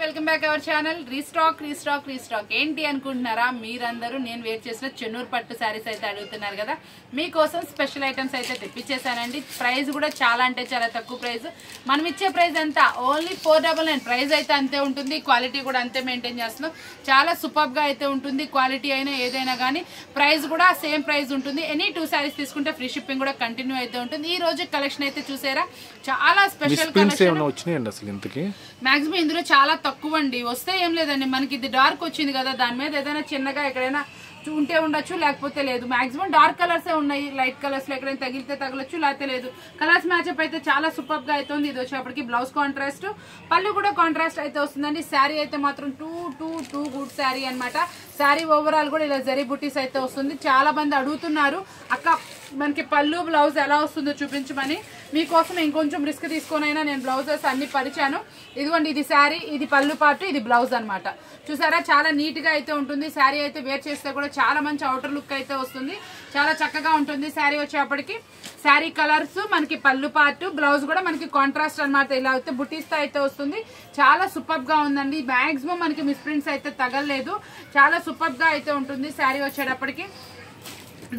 Welcome back our channel. Restock ఏంటి అనుకుంటున్నారా మీరందరూ? నేను వేర్ చేసిన చెన్నూరు పట్టు శారీస్ అయితే అడుగుతున్నారు కదా, మీకోసం స్పెషల్ ఐటమ్స్ అయితే తెప్పించేసానండి. ప్రైస్ కూడా చాలా అంటే చాలా తక్కువ ప్రైస్. మనం ఇచ్చే ప్రైస్ ఎంత, ఓన్లీ 499. ప్రైస్ అయితే అంతే ఉంటుంది, క్వాలిటీ కూడా అంతే మెయింటైన్ చేస్తున్నాం. చాలా సూపర్గా అయితే ఉంటుంది. క్వాలిటీ అయినా ఏదైనా కానీ ప్రైస్ కూడా సేమ్ ప్రైస్ ఉంటుంది. ఎనీ 2 శారీస్ తీసుకుంటే ఫ్రీ షిప్పింగ్ కూడా కంటిన్యూ అయితే ఉంటుంది. ఈ రోజు కలెక్షన్ అయితే చూసారా, చాలా స్పెషల్ కలెక్షన్. మాక్సిమం ఇందులో చాలా తక్కువ అండి. వస్తే ఏం లేదండి, మనకి ఇది డార్క్ వచ్చింది కదా, దాని మీద ఏదైనా చిన్నగా ఎక్కడైనా ఉంటే ఉండొచ్చు, లేకపోతే లేదు. మాక్సిమం డార్క్ కలర్సే ఉన్నాయి. లైట్ కలర్స్ లో ఎక్కడైనా తగిలితే తగలొచ్చు, లేకపోతే లేదు. కలర్స్ మ్యాచ్అప్ అయితే చాలా సూపర్ గా అయితే ఉంది. ఇది వచ్చేప్పటికి బ్లౌజ్ కాంట్రాస్ట్, పళ్ళు కూడా కాంట్రాస్ట్ అయితే వస్తుందండి. శారీ అయితే మాత్రం టూ గుడ్ శారీ అనమాట. శారీ ఓవరాల్ కూడా ఇలా జరీ బుటీస్ అయితే వస్తుంది. చాలా మంది అడుగుతున్నారు, అక్క మనకి పళ్ళు బ్లౌజ్ ఎలా వస్తుందో చూపించమని. మీకోసం ఇంకొంచెం రిస్క్ తీసుకొనైనా నేను బ్లౌజెస్ అన్ని పరిచాను. ఇదిగోండి, ఇది శారీ, ఇది పళ్ళు పార్ట్, ఇది బ్లౌజ్ అనమాట. చూసారా, చాలా నీట్ గా అయితే ఉంటుంది. శారీ అయితే వేర్ చేస్తే కూడా చాలా మంచి అవుటర్ లుక్ అయితే వస్తుంది. చాలా చక్కగా ఉంటుంది. శారీ వచ్చేప్పటికి శారీ కలర్స్, మనకి పళ్ళు పార్ట్, బ్లౌజ్ కూడా మనకి కాంట్రాస్ట్ అనమాట. ఇలా అయితే బుటీస్ తో అయితే వస్తుంది. చాలా సూపర్ గా ఉందండి. మాక్సిమం మనకి మిస్ ప్రింట్స్ అయితే తగలలేదు. చాలా సూపర్ గా అయితే ఉంటుంది శారీ వచ్చేటప్పటికి.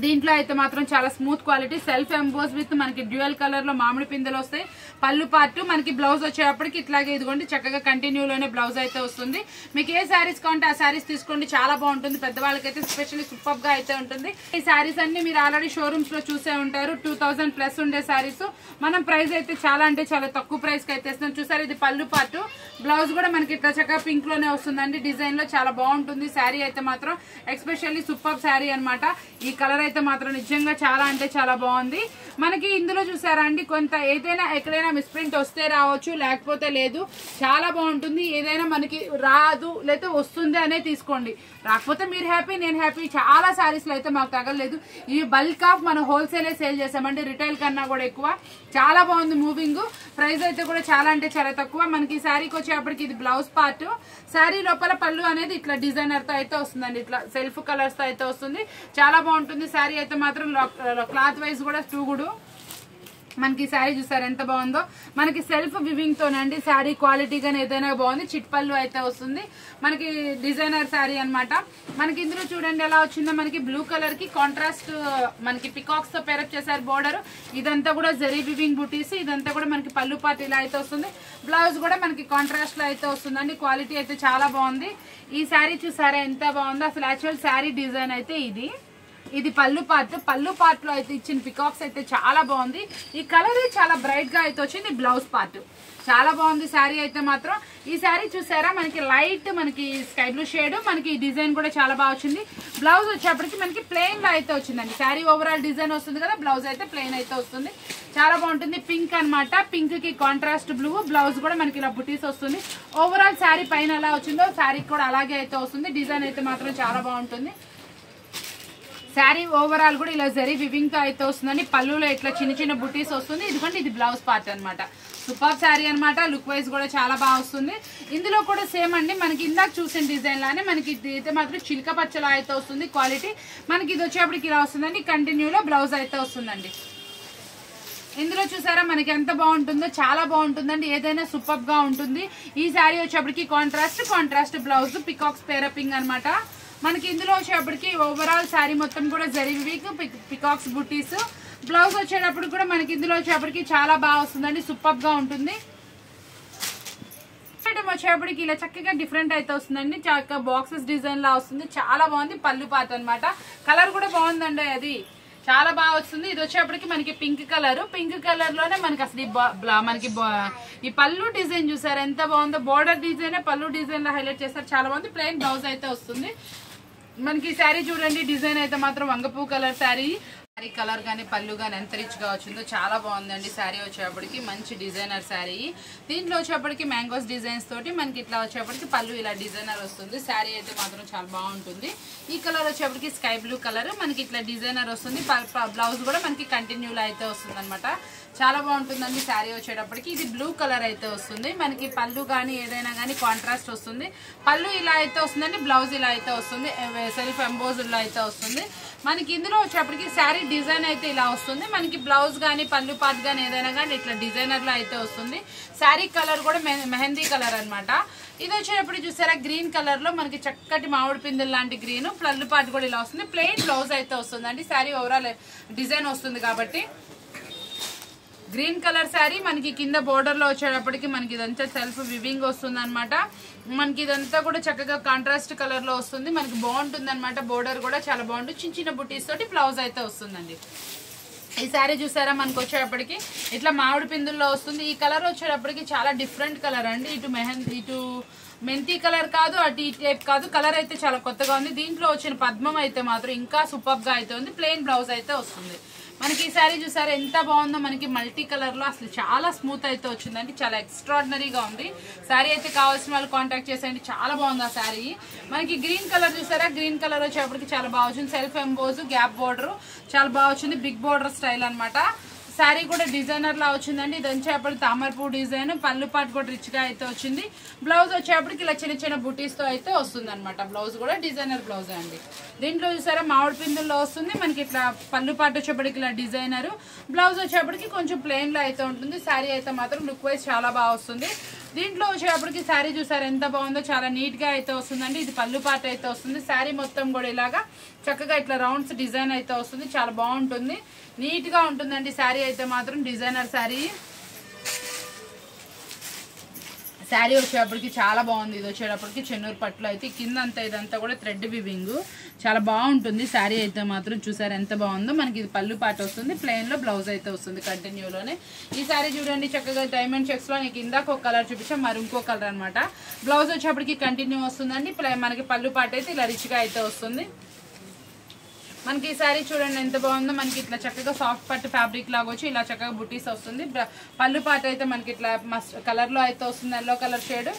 దీంట్లో అయితే మాత్రం చాలా smooth quality, self emboss with మనకి డ్యూయల్ కలర్ లో మామిడి పిందెలు వస్తాయి. పళ్ళు పార్ట్ మనకి బ్లౌజ్ వచ్చేటప్పటికి ఇట్లాగే ఇదిగోండి చక్కగా కంటిన్యూలోనే బ్లౌజ్ అయితే వస్తుంది. మీకు ఏ శారీస్ కావాలంటే ఆ శారీస్ తీసుకోండి, చాలా బాగుంటుంది. పెద్దవాళ్ళకైతే స్పెషల్లీ సూపర్ గా అయితే ఉంటుంది. ఈ శారీస్ అన్ని మీరు ఆల్రెడీ షోరూమ్స్ లో చూసే ఉంటారు. 2000 ప్లస్ ఉండే శారీస్. మనం ప్రైస్ అయితే చాలా అంటే చాలా తక్కువ ప్రైస్ కి అయితే ఇస్తున్నాం. చూసారు, ఇది పళ్ళు పార్ట్, బ్లౌజ్ కూడా మనకి ఇట్లా చక్కగా పింక్ లోనే వస్తుందండి. డిజైన్ లో చాలా బాగుంటుంది. శారీ అయితే మాత్రం ఎక్స్పెషల్లీ సూపర్ శారీ అనమాట. ఈ కలర్ అయితే మాత్రం నిజంగా చాలా అంటే చాలా బాగుంది. మనకి ఇందులో చూసారా అండి, కొంత ఏదైనా ఎక్కడైనా మిస్ప్రింట్ వస్తే రావచ్చు, లేకపోతే లేదు. చాలా బాగుంటుంది. ఏదైనా మనకి రాదు లేకపోతే వస్తుంది అనే తీసుకోండి. రాకపోతే మీరు హ్యాపీ, నేను హ్యాపీ. చాలా శారీస్ లో అయితే మాకు తగలలేదు. ఈ బల్క్ ఆఫ్ మనం హోల్సేలే సేల్ చేసామండి, రిటైల్ కన్నా కూడా ఎక్కువ. చాలా బాగుంది మూవింగ్. ప్రైస్ అయితే కూడా చాలా అంటే చాలా తక్కువ. మనకి ఈ శారీకి వచ్చేప్పటికి ఇది బ్లౌజ్ పార్ట్. శారీ లోపల పళ్ళు అనేది ఇట్లా డిజైనర్ తో అయితే వస్తుందండి. ఇట్లా సెల్ఫ్ కలర్స్ తో అయితే వస్తుంది. చాలా బాగుంటుంది. శారీ అయితే మాత్రం క్లాత్ వైజ్ కూడా టూగుడు. మనకి శారీ చూసారు ఎంత బాగుందో. మనకి సెల్ఫ్ వివింగ్ తోనండి. శారీ క్వాలిటీ గానీ ఏదైనా బాగుంది. చిట్ పళ్ళు అయితే వస్తుంది. మనకి డిజైనర్ శారీ అనమాట. మనకి ఇందులో చూడండి ఎలా వచ్చిందో. మనకి బ్లూ కలర్ కి కాంట్రాస్ట్ మనకి పికాక్స్ తో పేరప్ చేశారు బోర్డర్. ఇదంతా కూడా జరీ వివింగ్ బుటీస్. ఇదంతా కూడా మనకి పళ్ళు పార్ట్ ఇలా అయితే వస్తుంది. బ్లౌజ్ కూడా మనకి కాంట్రాస్ట్ లో అయితే వస్తుందండి. క్వాలిటీ అయితే చాలా బాగుంది. ఈ శారీ చూసారా ఎంత బాగుందో. అసలు యాక్చువల్ శారీ డిజైన్ అయితే ఇది పళ్ళు పార్ట్. పళ్ళు పార్ట్ లో అయితే ఇచ్చిన పికాక్స్ అయితే చాలా బాగుంది. ఈ కలర్ చాలా బ్రైట్ గా అయితే వచ్చింది. బ్లౌజ్ పార్ట్ చాలా బాగుంది. శారీ అయితే మాత్రం ఈ శారీ చూసారా, మనకి లైట్ మనకి స్కై బ్లూ షేడ్. మనకి ఈ డిజైన్ కూడా చాలా బాగా వచ్చింది. బ్లౌజ్ వచ్చేప్పటికి మనకి ప్లెయిన్ లో అయితే వచ్చిందండి. శారీ ఓవరాల్ డిజైన్ వస్తుంది కదా, బ్లౌజ్ అయితే ప్లెయిన్ అయితే వస్తుంది. చాలా బాగుంటుంది. పింక్ అనమాట. పింక్ కి కాంట్రాస్ట్ బ్లూ. బ్లౌజ్ కూడా మనకి ఇలా బుటీస్ వస్తుంది. ఓవరాల్ శారీ పైన ఎలా వచ్చిందో శారీకి కూడా అలాగే అయితే వస్తుంది. డిజైన్ అయితే మాత్రం చాలా బాగుంటుంది. శారీ ఓవరాల్ కూడా ఇలా జరీ వివింగ్ తో అయితే వస్తుందండి. పళ్ళులో ఇట్లా చిన్న చిన్న బుటీస్ వస్తుంది. ఎందుకంటే ఇది బ్లౌజ్ పార్ట్ అనమాట. సూపర్ శారీ అనమాట. లుక్ వైజ్ కూడా చాలా బాగా వస్తుంది. ఇందులో కూడా సేమ్ అండి, మనకి ఇందాక చూసిన డిజైన్ లానే మనకి ఇది అయితే మాత్రం చిలక పచ్చలా అయితే వస్తుంది. క్వాలిటీ మనకి ఇది వచ్చేప్పటికి ఇలా వస్తుందండి. కంటిన్యూలో బ్లౌజ్ అయితే వస్తుందండి. ఇందులో చూసారా మనకి ఎంత బాగుంటుందో, చాలా బాగుంటుందండి. ఏదైనా సూపర్ గా ఉంటుంది. ఈ శారీ వచ్చేప్పటికి కాంట్రాస్ట్ బ్లౌజ్, పికాక్స్ పేరపింగ్ అనమాట. మనకి ఇందులో వచ్చేటప్పటికి ఓవరాల్ శారీ మొత్తం కూడా జరీ పికాక్స్ బుటీస్. బ్లౌజ్ వచ్చేటప్పుడు కూడా మనకి ఇందులో వచ్చేటప్పటికి చాలా బాగా వస్తుందండి. సూపర్ గా ఉంటుంది. వచ్చేటప్పటికి ఇలా చక్కగా డిఫరెంట్ అయితే వస్తుందండి. చక్కగా బాక్సెస్ డిజైన్ లా వస్తుంది. చాలా బాగుంది. పళ్ళు పార్ట్ అనమాట. కలర్ కూడా బాగుందండి, అది చాలా బాగా వస్తుంది. ఇది వచ్చేప్పటికి మనకి పింక్ కలర్ లోనే మనకి అసలు మనకి ఈ పళ్ళు డిజైన్ చూసారు ఎంత బాగుందో. బోర్డర్ డిజైన్ పళ్ళు డిజైన్ లో హైలైట్ చేస్తారు. చాలా బాగుంది. ప్లెయిన్ బ్లౌజ్ అయితే వస్తుంది. మనకి శారీ చూడండి, డిజైన్ అయితే మాత్రం వంగపూ కలర్ శారీ. శారీ కలర్ కానీ పళ్ళు కానీ ఎంత రిచ్ గా వచ్చిందో చాలా బాగుందండి. శారీ వచ్చేప్పటికి మంచి డిజైనర్ శారీ. దీంట్లో వచ్చేప్పటికి మ్యాంగోస్ డిజైన్స్ తోటి మనకి ఇట్లా వచ్చేప్పటికి పళ్ళు ఇలా డిజైనర్ వస్తుంది. శారీ అయితే మాత్రం చాలా బాగుంటుంది. ఈ కలర్ వచ్చేప్పటికి స్కై బ్లూ కలర్. మనకి ఇట్లా డిజైనర్ వస్తుంది. బ్లౌజ్ కూడా మనకి కంటిన్యూలో అయితే వస్తుంది అనమాట. చాలా బాగుంటుందండి. శారీ వచ్చేటప్పటికి ఇది బ్లూ కలర్ అయితే వస్తుంది. మనకి పళ్ళు కానీ ఏదైనా కానీ కాంట్రాస్ట్ వస్తుంది. పళ్ళు ఇలా అయితే వస్తుందండి. బ్లౌజ్ ఇలా అయితే వస్తుంది. సెల్ఫ్ ఎంబోజ్డ్ లో అయితే వస్తుంది. మనకి ఇందులో వచ్చేప్పటికి శారీ డిజైన్ అయితే ఇలా వస్తుంది. మనకి బ్లౌజ్ కానీ పళ్ళు పార్ట్ కానీ ఏదైనా కానీ ఇట్లా డిజైనర్ లో అయితే వస్తుంది. శారీ కలర్ కూడా మెహందీ కలర్ అనమాట. ఇది వచ్చేటప్పుడు చూసారా గ్రీన్ కలర్ లో మనకి చక్కటి మామిడి పిందెల లాంటి గ్రీన్, పళ్ళు పాటు కూడా ఇలా వస్తుంది. ప్లెయిన్ బ్లౌజ్ అయితే వస్తుందండి. శారీ ఓవరాల్ డిజైన్ వస్తుంది కాబట్టి గ్రీన్ కలర్ శారీ మనకి కింద బోర్డర్ లో వచ్చేటప్పటికి మనకి ఇదంతా సెల్ఫ్ వివింగ్ వస్తుంది అనమాట. మనకి ఇదంతా కూడా చక్కగా కాంట్రాస్ట్ కలర్ లో వస్తుంది. మనకి బాగుంటుంది అనమాట. బోర్డర్ కూడా చాలా బాగుంటుంది. చిన్న చిన్న బుటీస్ తోటి బ్లౌజ్ అయితే వస్తుందండి. ఈ శారీ చూసారా మనకు వచ్చేటప్పటికి ఇట్లా మామిడి పిందుల్లో వస్తుంది. ఈ కలర్ వచ్చేటప్పటికి చాలా డిఫరెంట్ కలర్ అండి. ఇటు మెంతి కలర్ కాదు, అటు ఈ టైప్ కాదు. కలర్ అయితే చాలా కొత్తగా ఉంది. దీంట్లో వచ్చిన పద్మం అయితే మాత్రం ఇంకా సూపర్ గా అయితే ఉంది. ప్లెయిన్ బ్లౌజ్ అయితే వస్తుంది. మనకి ఈ శారీ చూసారా ఎంత బాగుందో. మనకి మల్టీ కలర్ లో అసలు చాలా స్మూత్ అయితే వచ్చిందండి. చాలా ఎక్స్ట్రాడినరీగా ఉంది. శారీ అయితే కావాల్సిన వాళ్ళు కాంటాక్ట్ చేసేయండి. చాలా బాగుంది ఆ శారీ. మనకి గ్రీన్ కలర్ చూసారా, గ్రీన్ కలర్ వచ్చేప్పటికి చాలా బాగా వచ్చింది. సెల్ఫ్ ఎంబోజ్ గ్యాప్ బోర్డర్ చాలా బాగా వచ్చింది. బిగ్ బోర్డర్ స్టైల్ అనమాట. శారీ కూడా డిజైనర్ లా వచ్చిందండి. ఇది వచ్చేప్పటికి తామరపూ డిజైన్, పళ్ళు పాటు కూడా రిచ్ గా అయితే వచ్చింది. బ్లౌజ్ వచ్చేప్పటికి ఇలా చిన్న చిన్న బుటీస్ తో అయితే వస్తుంది అనమాట. బ్లౌజ్ కూడా డిజైనర్ బ్లౌజ్ అండి. దీంట్లో చూసారా మామిడి పిందుల్లో వస్తుంది. మనకి ఇట్లా పళ్ళు పాటు వచ్చేప్పటికి ఇలా డిజైనర్, బ్లౌజ్ వచ్చేప్పటికి కొంచెం ప్లెయిన్ లో అయితే ఉంటుంది. శారీ అయితే మాత్రం లుక్ వైజ్ చాలా బాగా వస్తుంది. దీంట్లో వచ్చేటప్పటికి శారీ చూసారు ఎంత బాగుందో. చాలా నీట్ గా అయితే వస్తుందండి. ఇది పళ్ళు పాట అయితే వస్తుంది. శారీ మొత్తం కూడా ఇలాగా చక్కగా ఇట్లా రౌండ్స్ డిజైన్ అయితే వస్తుంది. చాలా బాగుంటుంది. నీట్ గా ఉంటుందండి శారీ అయితే మాత్రం. డిజైనర్ శారీ వచ్చేటప్పటికి చాలా బాగుంది. ఇది వచ్చేటప్పటికి చెన్నూరు పట్టులో అయితే కింద అంతా ఇదంతా కూడా థ్రెడ్ వివింగ్ చాలా బాగుంటుంది. శారీ అయితే మాత్రం చూసారు ఎంత బాగుందో. మనకి ఇది పళ్ళు పాట వస్తుంది. ప్లెయిన్ లో బ్లౌజ్ అయితే వస్తుంది కంటిన్యూలోనే. ఈ శారీ చూడండి చక్కగా డైమండ్ చెక్స్ లో నీకు ఇందాక ఒక కలర్ చూపించాం, మరి ఇంకో కలర్ అనమాట. బ్లౌజ్ వచ్చేప్పటికి కంటిన్యూ వస్తుందండి. మనకి పళ్ళు పాట అయితే ఇలా రిచ్ గా అయితే వస్తుంది. మనకి ఈ శారీ చూడండి ఎంత బాగుందో. మనకి ఇట్లా చక్కగా సాఫ్ట్ పట్టు ఫ్యాబ్రిక్ లాగా వచ్చి ఇలా చక్కగా బుటీస్ వస్తుంది. పళ్ళు పాట అయితే మనకి ఇట్లా మస్ట్ కలర్ లో అయితే వస్తుంది. Yellow colour shade.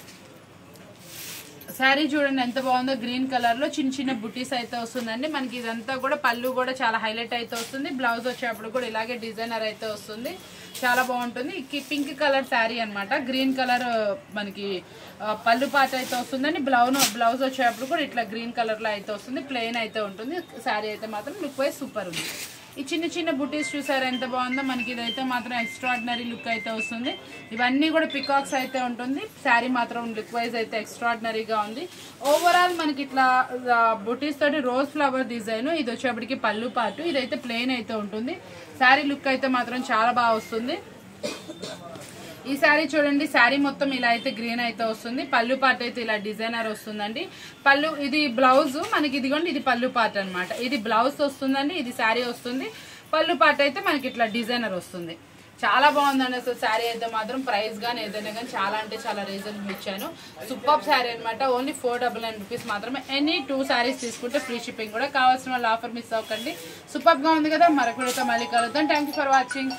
శారీ చూడండి ఎంత బాగుందో. గ్రీన్ కలర్ లో చిన్న చిన్న బుటీస్ అయితే వస్తుందండి. మనకి ఇదంతా కూడా పళ్ళు కూడా చాలా హైలైట్ అయితే వస్తుంది. బ్లౌజ్ వచ్చేటప్పుడు కూడా ఇలాగే డిజైనర్ అయితే వస్తుంది. చాలా బాగుంటుంది. పింక్ కలర్ శారీ అనమాట. గ్రీన్ కలర్ మనకి పళ్ళు పాట అయితే వస్తుందండి. బ్లౌజ్ వచ్చేటప్పుడు కూడా ఇట్లా గ్రీన్ కలర్ లో అయితే వస్తుంది. ప్లెయిన్ అయితే ఉంటుంది. శారీ అయితే మాత్రం లుక్ వైజ్ సూపర్ ఉంది. ఈ చిన్న చిన్న బుటీస్ చూసారు ఎంత బాగుందో. మనకి ఇదైతే మాత్రం ఎక్స్ట్రాడినరీ లుక్ అయితే వస్తుంది. ఇవన్నీ కూడా పికాక్స్ అయితే ఉంటుంది. శారీ మాత్రం లుక్ వైజ్ అయితే ఎక్స్ట్రాడినరీగా ఉంది. ఓవరాల్ మనకి ఇట్లా బుటీస్ తోటి రోజ్ ఫ్లవర్ డిజైన్. ఇది వచ్చేప్పటికి పళ్ళు పాటు. ఇదైతే ప్లెయిన్ అయితే ఉంటుంది. శారీ లుక్ అయితే మాత్రం చాలా బాగా వస్తుంది. ఈ శారీ చూడండి. శారీ మొత్తం ఇలా అయితే గ్రీన్ అయితే వస్తుంది. పళ్ళు పాట అయితే ఇలా డిజైనర్ వస్తుందండి. పళ్ళు ఇది బ్లౌజ్ మనకి ఇదిగోండి. ఇది పళ్ళు పాట అనమాట. ఇది బ్లౌజ్ వస్తుందండి. ఇది శారీ వస్తుంది. పళ్ళు పాట అయితే మనకి ఇట్లా డిజైనర్ వస్తుంది. చాలా బాగుందండి అసలు శారీ అయితే మాత్రం. ప్రైస్ గానీ ఏదైనా కానీ చాలా అంటే చాలా రీజనబుల్ ఇచ్చాను. సూపర్ శారీ అనమాట. ఓన్లీ 499 రూపీస్ మాత్రమే. ఎనీ 2 శారీస్ తీసుకుంటే ఫ్రీ షిప్పింగ్ కూడా. కావాల్సిన వాళ్ళు ఆఫర్ మిస్ అవ్వకండి. సూపర్ గా ఉంది కదా. మరొకటితో మళ్ళీ కలుద్దాం. Thank you for watching.